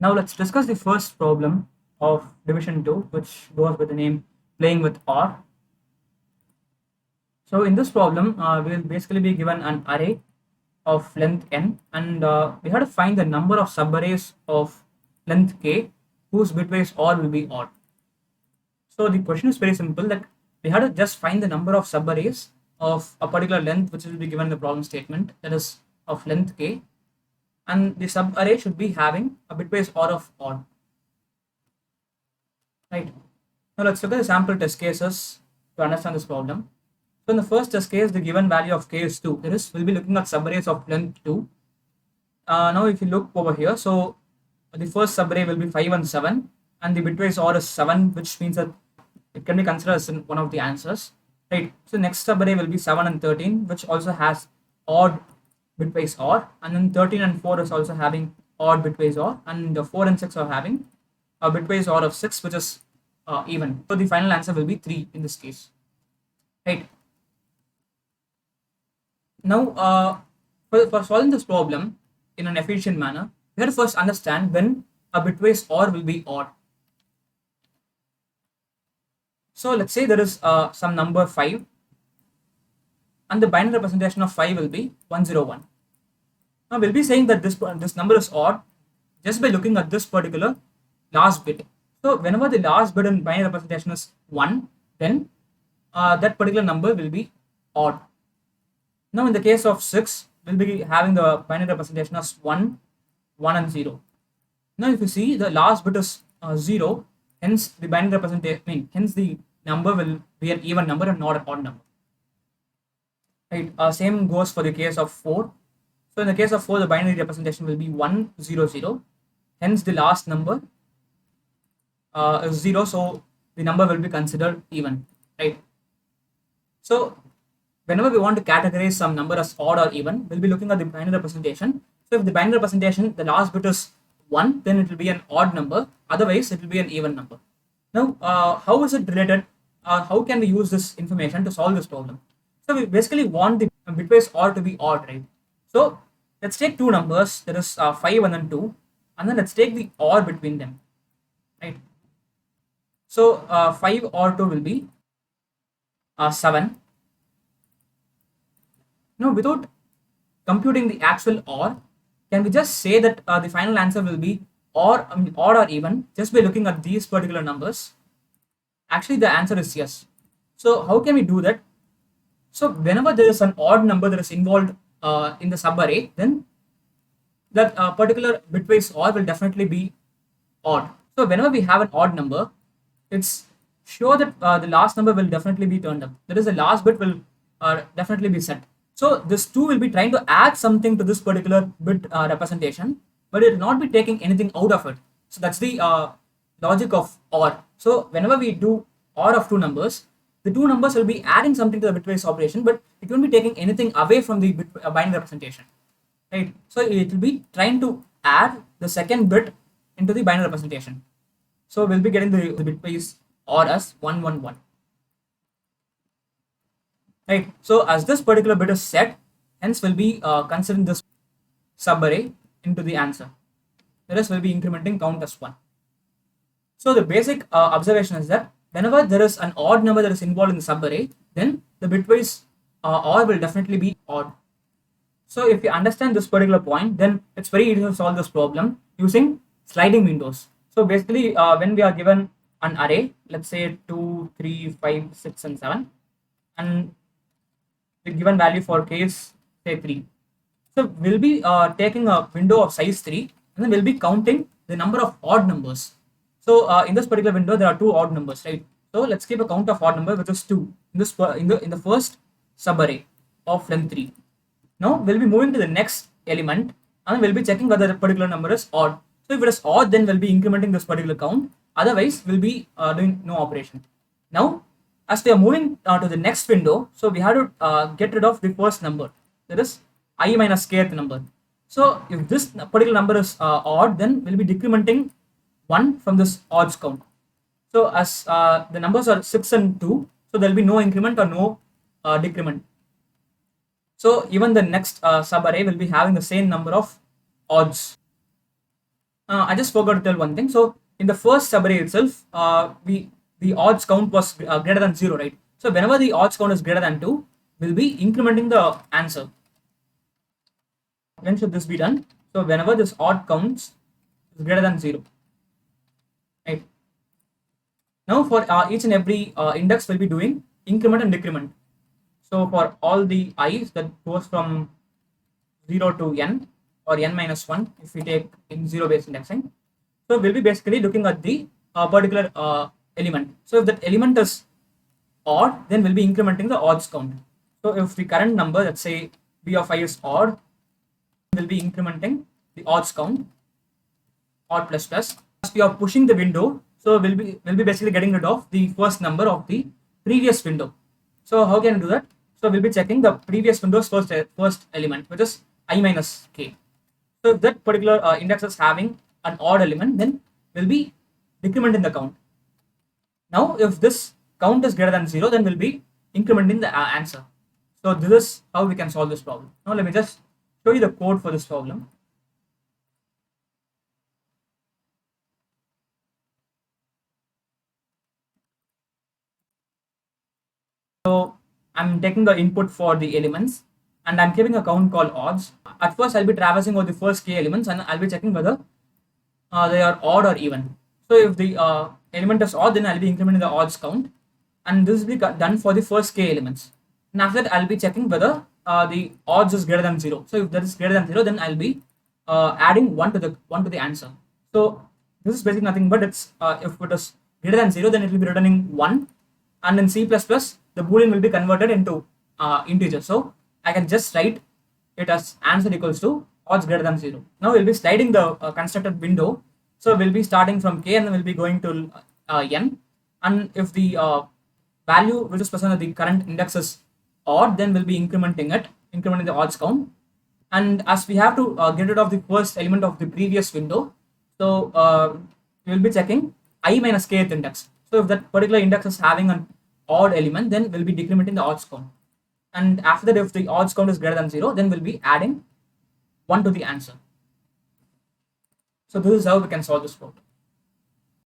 Now let's discuss the first problem of division 2, which goes with the name playing with R. So in this problem, we will basically be given an array of length n, and we have to find the number of subarrays of length k whose bitwise OR will be odd. So the question is very simple, that we have to just find the number of subarrays of a particular length which will be given in the problem statement, that is of length k, and the subarray should be having a bitwise OR of odd. Right. Now let's look at the sample test cases to understand this problem. So in the first test case, the given value of k is 2. That is, we'll be looking at subarrays of length 2. Now if you look over here, so the first subarray will be 5 and 7, and the bitwise OR is 7, which means that it can be considered as one of the answers. Right. So next subarray will be 7 and 13, which also has odd bitwise OR, and then 13 and 4 is also having odd bitwise OR, and the 4 and 6 are having a bitwise OR of 6, which is even. So the final answer will be 3 in this case. Right. Now, for solving this problem in an efficient manner, we have to first understand when a bitwise OR will be odd. So let's say there is some number 5, and the binary representation of 5 will be 101. Now we'll be saying that this number is odd just by looking at this particular last bit. So whenever the last bit in binary representation is 1, then that particular number will be odd. Now in the case of 6, we'll be having the binary representation as 1, 1 and 0. Now if you see, the last bit is 0, hence the binary representation, hence the number will be an even number and not an odd number. Right. Same goes for the case of 4. So in the case of 4, the binary representation will be 1, 0, 0. Hence the last number is 0, so the number will be considered even. Right. So whenever we want to categorize some number as odd or even, we'll be looking at the binary representation. So if the binary representation, the last bit is 1, then it will be an odd number. Otherwise, it will be an even number. Now, how is it related? How can we use this information to solve this problem? So we basically want the bitwise OR to be odd, right? So let's take two numbers, that is 5 and then 2, and then let's take the OR between them, right? So 5 OR 2 will be 7. Now, without computing the actual OR, can we just say that the final answer will be odd or even just by looking at these particular numbers? Actually, the answer is yes. So how can we do that? So whenever there is an odd number that is involved in the subarray, then that particular bitwise OR will definitely be odd. So whenever we have an odd number, it's sure that the last number will definitely be turned up. That is, the last bit will definitely be set. So this 2 will be trying to add something to this particular bit representation, but it will not be taking anything out of it. So that's the logic of OR. So whenever we do OR of two numbers, the two numbers will be adding something to the bitwise operation, but it won't be taking anything away from the binary representation. Right? So it will be trying to add the second bit into the binary representation. So we'll be getting the bitwise OR as 111. Right. So as this particular bit is set, hence we'll be considering this subarray into the answer. The rest will be incrementing count as 1. So the basic observation is that whenever there is an odd number that is involved in the subarray, then the bitwise OR will definitely be odd. So if you understand this particular point, then it's very easy to solve this problem using sliding windows. So basically, when we are given an array, let's say 2, 3, 5, 6, and 7, and the given value for k is say 3. So we'll be taking a window of size 3, and then we'll be counting the number of odd numbers. So in this particular window, there are two odd numbers, right? So let's keep a count of odd number, which is 2 in this in the first subarray of length 3. Now we'll be moving to the next element, and we'll be checking whether the particular number is odd. So if it is odd, then we'll be incrementing this particular count. Otherwise, we'll be doing no operation. Now, as we are moving to the next window, so we have to get rid of the first number, that is I minus kth number. So if this particular number is odd, then we'll be decrementing 1 from this odds count. So as the numbers are 6 and 2, so there will be no increment or no decrement. So even the next subarray will be having the same number of odds. I just forgot to tell one thing. So in the first subarray itself, the odds count was greater than 0, right? So whenever the odds count is greater than 2, we'll be incrementing the answer. When should this be done? So whenever this odd counts is greater than 0, right? Now for each and every index, we'll be doing increment and decrement. So for all the i's that goes from 0 to n or n minus 1, if we take in 0 based indexing, so we'll be basically looking at the particular element. So if that element is odd, then we'll be incrementing the odds count. So if the current number, let's say b of I is odd, we'll be incrementing the odds count, odd plus plus. As we are pushing the window, so we'll be basically getting rid of the first number of the previous window. So how can we do that? So we'll be checking the previous window's first element, which is I minus k. So if that particular index is having an odd element, then we'll be decrementing the count. Now, if this count is greater than 0, then we'll be incrementing the answer. So this is how we can solve this problem. Now let me just show you the code for this problem. So I'm taking the input for the elements and I'm giving a count called odds. At first, I'll be traversing over the first k elements and I'll be checking whether they are odd or even. So if the element is odd, then I'll be incrementing the odds count, and this will be done for the first k elements. And after that, I'll be checking whether the odds is greater than 0. So if that is greater than 0, then I'll be adding one to the answer. So this is basically nothing but it's if it is greater than 0, then it will be returning 1, and in C++, the boolean will be converted into integer. So I can just write it as answer equals to odds greater than 0. Now we'll be sliding the constructed window. So we'll be starting from k and then we'll be going to n. And if the value which is present at the current index is odd, then we'll be incrementing the odds count. And as we have to get rid of the first element of the previous window, so we'll be checking I minus kth index. So if that particular index is having an odd element, then we'll be decrementing the odds count. And after that, if the odds count is greater than 0, then we'll be adding 1 to the answer. So this is how we can solve this problem.